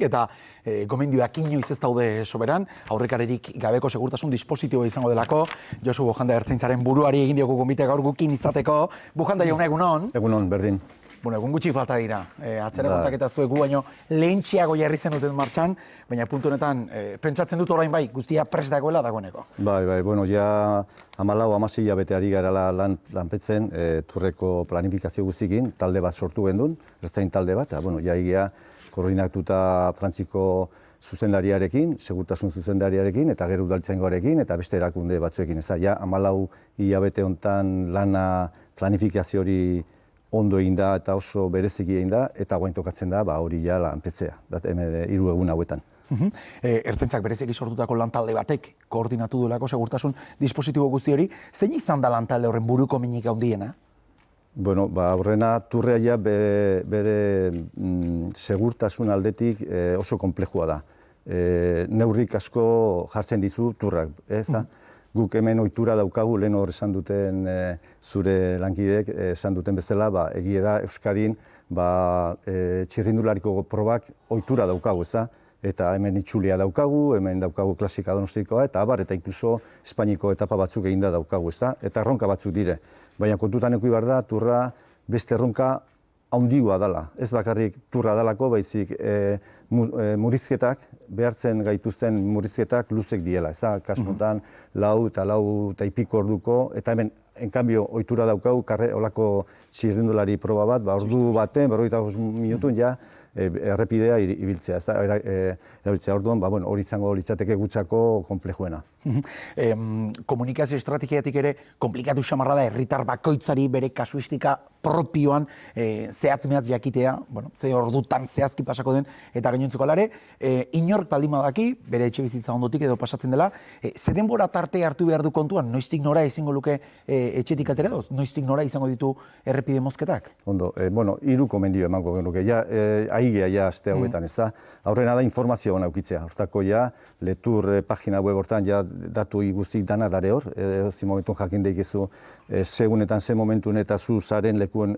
oraindik, eta gomendioak inoiz ez daude soberan, aurrekarerik gabeko segurtasun dispositiboa izango delako. Josu Bujanda Ertzaintzaren buruari egin diogu gonbite gaur gukin izateko. Bujanda jauna, egunon? Egunon, berdin. Bueno, egun gutxi falta dira. Atzera kontaketa zuegu, baino lehentxiago jarri zen duten martxan, baina puntu honetan pentsatzen dut orain bai, guztia prest dagoela dagoeneko. Bai, bueno, ja 14-16 hilabete ari garela lanpetzen, turreko planifikazio guztikin, talde bat sortu gendun, ertzain talde bat, eta, bueno, ja egia koordinatuta Frantziko zuzendariarekin, segurtasun zuzendariarekin, eta gero udaltzaingoarekin, eta beste erakunde batzuekin. Ja 14 hilabete hontan lana planifikazio hori ondo egin da eta oso bereziki egin da, eta guain tokatzen da, hori ja lanpetzea, 3 egun hauetan. Ertzaintzak bereziki sortutako lantalde batek koordinatu duelako segurtasun dispositibo guzti hori, zein izan da lantalde horren buruko minik handiena? Bueno, horrena turrea ja bere segurtasun aldetik oso komplejua da. Neurrik asko jartzen dizu turrak, ez da? Guk hemen ohitura daukagu, lehen hor esan duten zure lankideek esan duten bezala, egia da Euskadin txirrindulariko probak ohitura daukagu, ez da? Eta hemen itxulia daukagu, hemen daukagu klasika donostikoa, eta eta inkluso Espainiko etapa batzuk eginda daukagu, ez da? Eta erronka batzuk dire. Baina kontutan eki behar da, turra beste erronka haundiua dela. Ez bakarrik turra dalako, baizik murrizketak, behartzen gaituzten murrizketak luzek diela. Ez da, kasmotan, 4 eta piko orduko, eta hemen, enkanbio, ohitura daukagu, olako txirrindulari proba bat, ordu baten, 45 minutun, ja, errepidea ibiltzea. Ez da, erabiltzea orduan, hori izango litzateke gutzako konplejuena. Komunikazio estrategiatik ere komplikatu xamarra da herritar bakoitzari bere kasuistika propioan zehatz-mehatz jakitea, ze ordutan zehazki pasako den, eta gainontzeko alare, inork baldin badaki, bere etxe bizitza ondotik edo pasatzen dela, ze denbora tarte hartu behar du kontuan, noiztik nora ezingo luke etxetik atera doz, noiztik nora izango ditu errepide mozketak? Ondo, 3 komendio emango genuke, aigea ja aste hauetan, ez da, aurrena da informazioa naukitzea, hortako ja, letur pagina web hortan ja datu guztik dana dare hor, zi momentun jakin deikizu segunetan, ze momentun eta zu zaren lekuen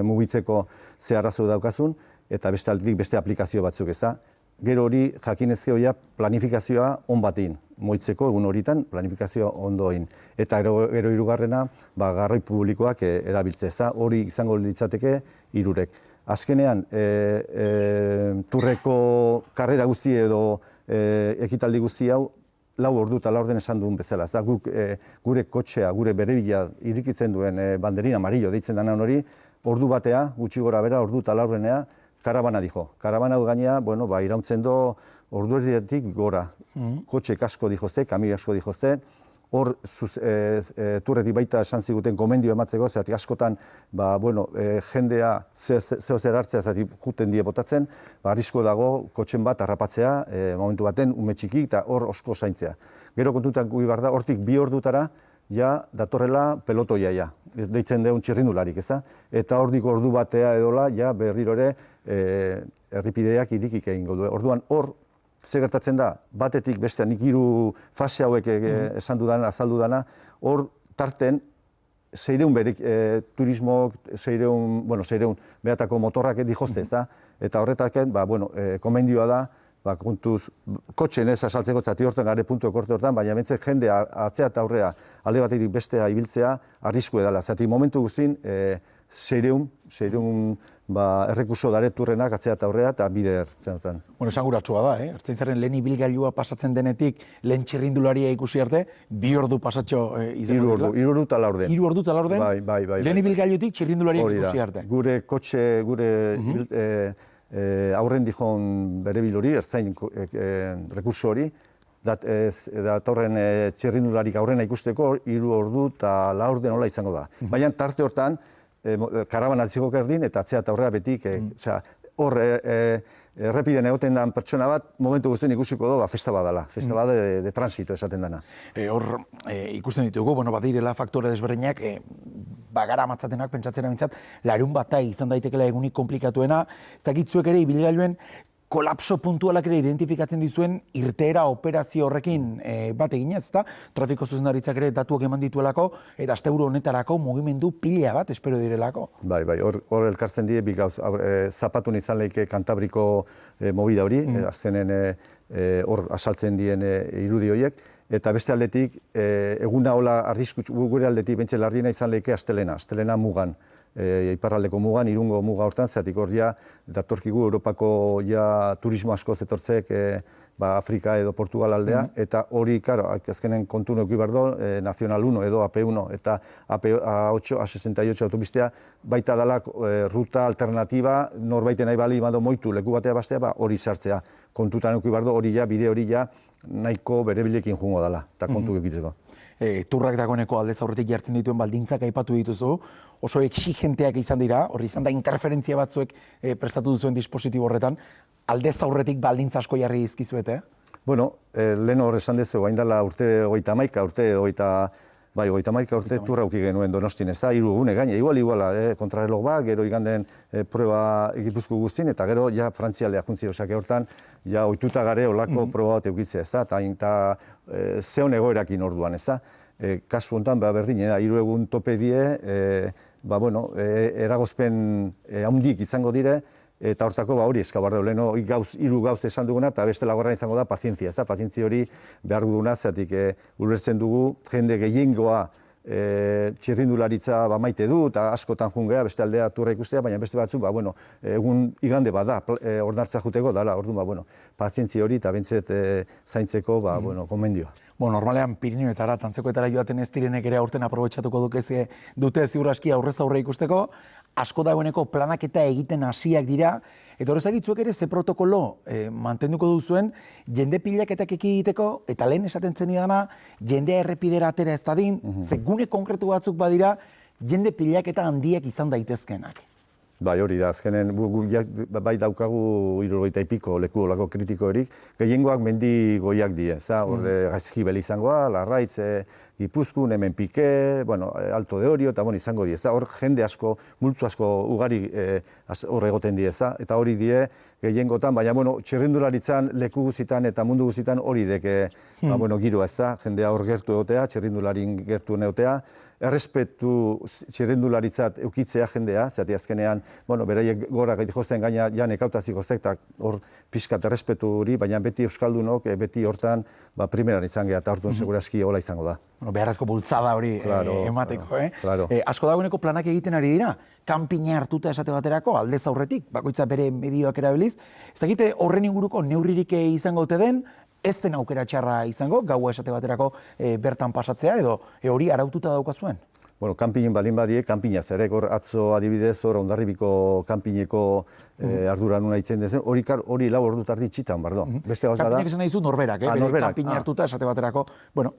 mugitzeko ze arrazo daukazun, eta beste aplikazio batzuk ez da. Gero hori jakinezkeo ja planifikazioa on batein, moitzeko egun horitan planifikazioa ondo egin. Eta gero hirugarrena, garroi publikoak erabiltze ez da, hori izango litzateke 3. Azkenean, turreko karrera guzti edo ekitaldi guzti hau, 4 ordu eta 4 esan duen bezala. Gure kotxea, gure berebila irikitzen duen banderin amarillo deitzen dena hori, ordu batea, gutxi gora bera, ordu eta 4 karabana dijo. Karabana gainea, irauntzen do ordu erdiatik gora. Kotxe asko dijozte, kami asko dijozte, hor turretik baita esan ziguten komendio ematzeko, zeratik askotan jendea zeo zer hartzea zeratik juten die botatzen, arrisko dago kotxen bat harrapatzea, momentu baten ume txiki eta hor osko zaintzea. Gero kontutan gubi behar da, hortik 2 ordutara ja datorrela pelotoia ja, ez deitzen deun txirrindularik, ez da? Eta hortik ordu batea edola, ja berriro ere erripideak irikik egingo du. Orduan hor, ze gertatzen da, batetik bestean, nik 3 fase hauek esan dudana, azaldu dana, hor tarten 600 berik turismo, 600 behatako motorrak dijozte, ez da? Eta horretaken, komendioa da, kontuz, kotxen ez asaltzeko zati hortan, gare puntu ekorte hortan, baina bentzek jende atzea eta aurrea alde batetik bestea ibiltzea arrisku edala. Zati momentu guztin, 600 errekuso dareturrenak atzea eta aurrea eta bide ertzen. Esanguratsua da, Ertzaintzaren lehen ibilgailua pasatzen denetik, lehen txirrindularia ikusi arte, 2 ordu pasatxo izango dira? 3 ordu eta 4. 3 ordu eta 4? Bai. Lehen ibilgailutik txirrindularia ikusi arte? Gure kotxe, gure aurren dijon bere bilori, ertzain rekurso hori, datorren txirrindularik aurrena ikusteko 3 ordu eta 4 nola izango da. Baina tarte hortan, karabana atziko kerdin eta atzea eta aurrea betik, hor errepiden egoten den pertsona bat, momentu guztien ikusiko du, festa bat dela, festa bat de transito esaten dena. Hor ikusten ditugu, badirela faktore desberdinak, bagara matzatenak pentsatzen amintzat, larun bata izan daitekela egunik komplikatuena, ez dakitzuek ere ibilgailuen kolapso puntualak ere identifikatzen dizuen irteera operazio horrekin bat eginez, ezta? Trafiko zuzendaritzak ere datuak eman dituelako, eta asteburu honetarako mugimendu pila bat espero direlako. Bai, hor elkartzen die, bi gauz, zapatun izan lehike Kantabriko movida hori, azkenen hor asaltzen dien irudi horiek, eta beste aldetik, eguna hola arriskutsu, gure aldetik bentsen larriena izan lehike astelena mugan. Iparraldeko mugan, Irungo muga hortan, zeatik hor datorkigu Europako turismo asko zetortzek Afrika edo Portugal aldea, eta hori, karo, azkenen kontu neuki behar do, Nacional 1 edo AP1 eta A8, A68 autopistea, baita dala ruta alternatiba, norbaiten nahi bali imado moitu leku batea bastea, hori sartzea. Kontutan neuki behar do, bide hori nahiko bere bilekin jungo dela, eta kontu egitzeko. Turrak dagoeneko aldez aurretik jartzen dituen baldintzak aipatu dituzu, oso exigenteak izan dira, hori izan da interferentzia batzuek prestatu duzuen dispositibo horretan, aldez aurretik baldintza asko jarri dizkizuete? Bueno, lehen hor esan dezu, hain dela urte 31 urte turra uki genuen Donostin, ez da, 3 egune gaine, iguala, kontrareloj bat, gero iganden proba Gipuzko guztin, eta gero ja Frantzialea juntzi, osake hortan, ja ohituta gare olako proba bat eukitzea, ez da, eta zeon egoerakin orduan, ez da. Kasu honetan, berdin, 3 egun tope die, eragozpen handik izango dire, eta hortako hori eskabarda, leheno 3 gauz esan duguna, eta beste lagorra izango da pazientzia, ez da, pazientzia hori behar duguna, zeatik ulertzen dugu, jende gehiengoa txirrindularitza maite du, eta askotan jungea, beste aldea turra ikustea, baina beste batzu, egun igande bada, ordartza juteko, dala, orduan, pazientzia hori, eta bentzet zaintzeko, gomendioa. Normalean Pirinioetara, Tantzekoetara joaten ez direnek ere aurten aprobetxatuko dute ziur aski aurrez aurre ikusteko, asko dagoeneko planaketa egiten hasiak dira, eta horrezagitzuek ere ze protokolo mantenduko duzuen jende pilaketak ekiditeko, eta lehen esaten zen idana, jendea errepidera atera ez dadin, ze gune konkretu batzuk badira, jende pilaketa handiak izan daitezkenak. Bai, hori da, azkenen, bai daukagu 70 piko leku olako kritiko erik, gehiengoak mendi goiak die, Gaizkibel izangoa, Larraitz, Gipuzkoan, hemen Pike, Alto de Orio, eta izango die, hor jende asko, multzu asko ugari hor egoten die, eta hori die gehiengotan, baina txirrindularitzan leku guzitan eta mundu guzitan hori deke giroa, jendea hor gertu egotea, txirrindularin gertu neotea, errespetu txirrindularitzat eukitzea jendea, zati azkenean, beraiek gora gaiti jozten gaina janek autazik joztek, eta hor pixkat errespetu hori, baina beti Euskaldunok, beti hortan primeran izan geha, eta hortun seguraski hola izango da. Beharrezko bultzada hori emateko, Asko dagoeneko planak egiten ari dira, kanpina hartuta esate baterako, aldez aurretik, bakoitza bere medioak erabiliz, ez dakite horren inguruko neurririk izango ote den, ez den aukera txarra izango, gaua esate baterako bertan pasatzea, edo hori araututa daukazuen? Kanpinen balin badie, kanpina zerek, hor atzo adibidez, hor Hondarribiko kanpineko ardura nuna itzen dezen, hori 4 ordu tardi txitan, bardo. Beste gauz bada. Kanpinak esan nahi zu norberak, bere kanpina hartuta esate baterako,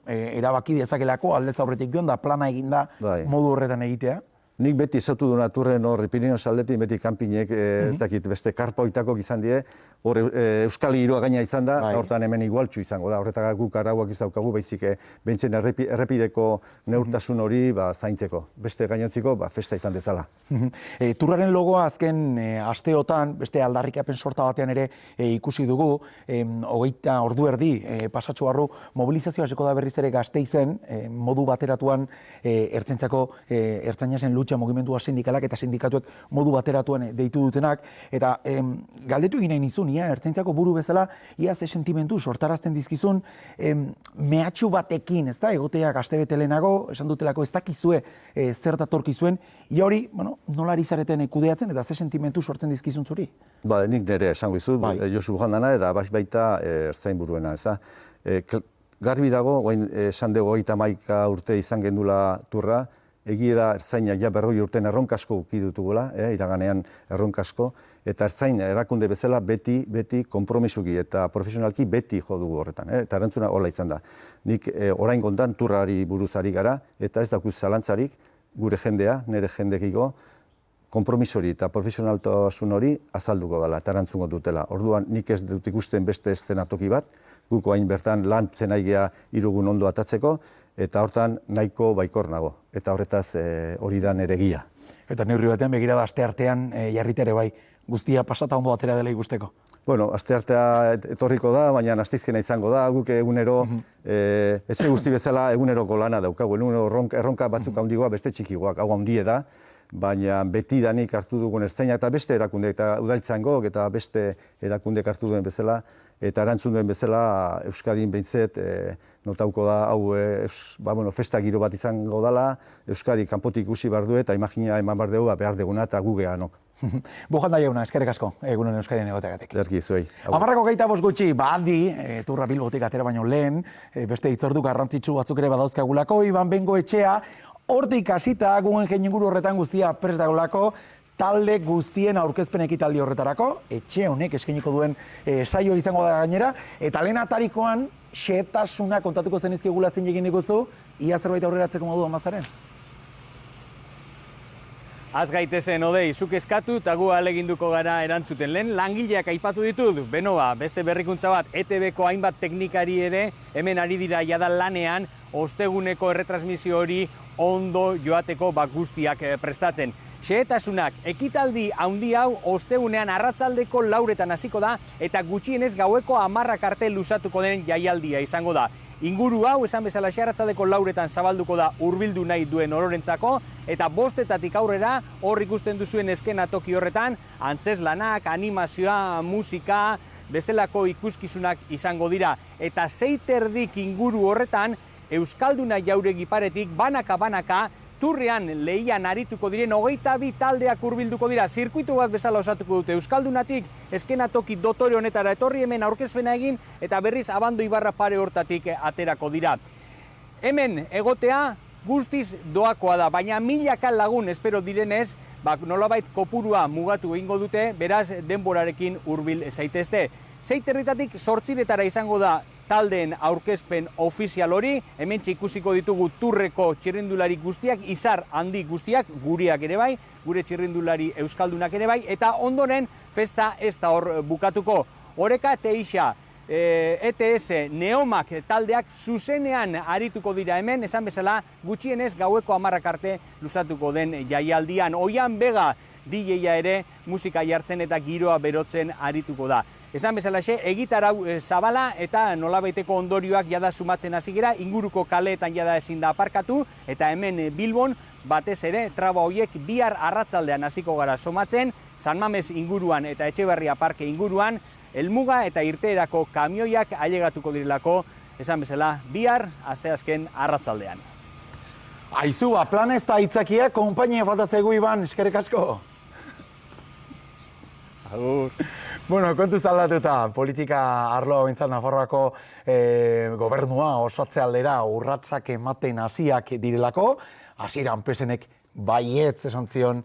erabaki dezakelako aldez aurretik joan da, plana eginda modu horretan egitea. Nik beti esatu du naturren hor Pirinio saldetik, beti kanpinek, ez dakit, beste karpa oitakok izan die, hor Euskal Giroa gaina izan da, hortan hemen igualtxu izango da, horretak guk arauak izaukagu, baizik behintzen errepideko neurtasun hori zaintzeko. Beste gainontziko, festa izan dezala. Turraren logoa azken asteotan, beste aldarrikapen sorta batean ere ikusi dugu, 20 ordu erdi pasatxo barru, mobilizazioa hasiko da berriz ere Gasteizen, modu bateratuan ertzaintzako ertzainasen mugimendua sindikalak eta sindikatuek modu bateratuan deitu dutenak, eta galdetu egin nahi nizun, ertzaintzako buru bezala, ia ze sentimentu sortarazten dizkizun, mehatxu batekin, ez da, egoteak astebete lehenago, esan dutelako ez dakizue zer datorkizuen, ia hori, nola ari zareten kudeatzen, eta ze sentimentu sortzen dizkizun zuri? Nik nire esango izu, Josu Jandana, eta baita ertzain buruena, ez da. Garbi dago, esan dugu 31 urte izan gendula turra, egia da ertzainak ja 40 urten erronkasko ukidutugula, iraganean erronkasko, eta ertzaina erakunde bezala beti konpromisuki eta profesionalki beti jo dugu horretan, eta erantzuna hola izan da. Nik orain kontan turrari buruzari gara, eta ez dakuz zalantzarik gure jendea, nire jendekiko, konpromisori eta profesionaltasun hori azalduko dela, eta erantzungo dutela. Orduan nik ez dut ikusten beste eszenatoki bat, guko hain bertan lan zenaigea 3 egun ondo atatzeko, eta hortan nahiko baikor nago. Eta horretaz hori da nere egia. Eta neurri batean begira da aste artean jarrita ere bai, guztia pasata ondo atera dela ikusteko. Bueno, asteartea etorriko da, baina asteizkena izango da, guk egunero, etxe guzti bezala eguneroko lana daukagu, egunero erronka batzuk handigoa, beste txikigoak, hau handie da, baina beti danik hartu dugun ertzainak eta beste erakunde, eta udaltzangok eta beste erakundek hartu duen bezala, eta erantzun duen bezala Euskadin behintzet notauko da, hau festa giro bat izango dela, Euskadi kanpotik ikusi behar du eta imagina eman behar dugu behar duguna eta gu gehanok. Bujanda jauna, eskerrik asko, egunen Euskadien egoteagatik. Zerki, zuei. 10:25 gutxi, badi, Turra Bilbotik atera baino lehen, beste hitzordu garrantzitsu batzuk ere badauzkagulako, Iban Bengoetxea, hortik hasita guen inguru horretan guztia prest dagoelako, talde guztien aurkezpen ekitaldi horretarako, etxe honek eskainiko duen saio izango da gainera, eta lehen atarikoan, xehetasuna kontatuko zenizkigula zein egin diguzu, ia zerbait aurreratzeko modu Amazaren? Az gaitezen, Odei, zuk eskatu eta gu ahaleginduko gara erantzuten. Lehen langileak aipatu ditut, benoa, beste berrikuntza bat, ETB-ko hainbat teknikari ere, hemen ari dira jada lanean, osteguneko erretransmisio hori ondo joateko guztiak prestatzen. Xehetasunak, ekitaldi handi hau ostegunean arratsaldeko 4etan hasiko da eta gutxienez gaueko 10 arte luzatuko den jaialdia izango da. Inguru hau, esan bezala arratsaldeko 4etan zabalduko da hurbildu nahi duen ororentzako eta 5etatik aurrera hor ikusten duzuen eskenatoki horretan antzeslanak, animazioa, musika, bestelako ikuskizunak izango dira. Eta 6:30 inguru horretan Euskalduna jauregi paretik banaka Turrean lehian arituko diren 22 taldeak hurbilduko dira. Zirkuitu bat bezala osatuko dute. Euskaldunatik eskenatoki dotore honetara etorri hemen aurkezpena egin eta berriz Abando Ibarra pare hortatik aterako dira. Hemen egotea guztiz doakoa da, baina milaka lagun espero direnez, nolabait kopurua mugatu egingo dute, beraz denborarekin hurbil zaitezte. 6:30 8:00 izango da taldeen aurkezpen ofizial hori, hemen ikusiko ditugu Turreko txirrindulari guztiak, izar handi guztiak, gureak ere bai, gure txirrindulari euskaldunak ere bai, eta ondoren festa ez da hor bukatuko. Oreka Teixa, ETS, Neomak taldeak zuzenean arituko dira hemen, esan bezala gutxienez gaueko 10 arte luzatuko den jaialdian. Oian Bega DJ-a ere musika jartzen eta giroa berotzen arituko da. Esan bezalaxe, egitarau zabala eta nolabaiteko ondorioak jada sumatzen hasi gera, inguruko kaleetan jada ezin da aparkatu, eta hemen Bilbon batez ere traba horiek bihar arratsaldean hasiko gara somatzen, San Mames inguruan eta Etxeberria Parke inguruan, helmuga eta irteerako kamioiak ailegatuko direlako, esan bezala, bihar asteazken arratsaldean. Aizu, plan ez da hitzakia, konpainia falta zaigu Iban, eskerrik asko. Agur. Bueno, kontuz aldatuta, politika arloa bintzat Nafarroako gobernua osatze aldera urratsak ematen hasiak direlako, hasieran pesenek baietz esan zion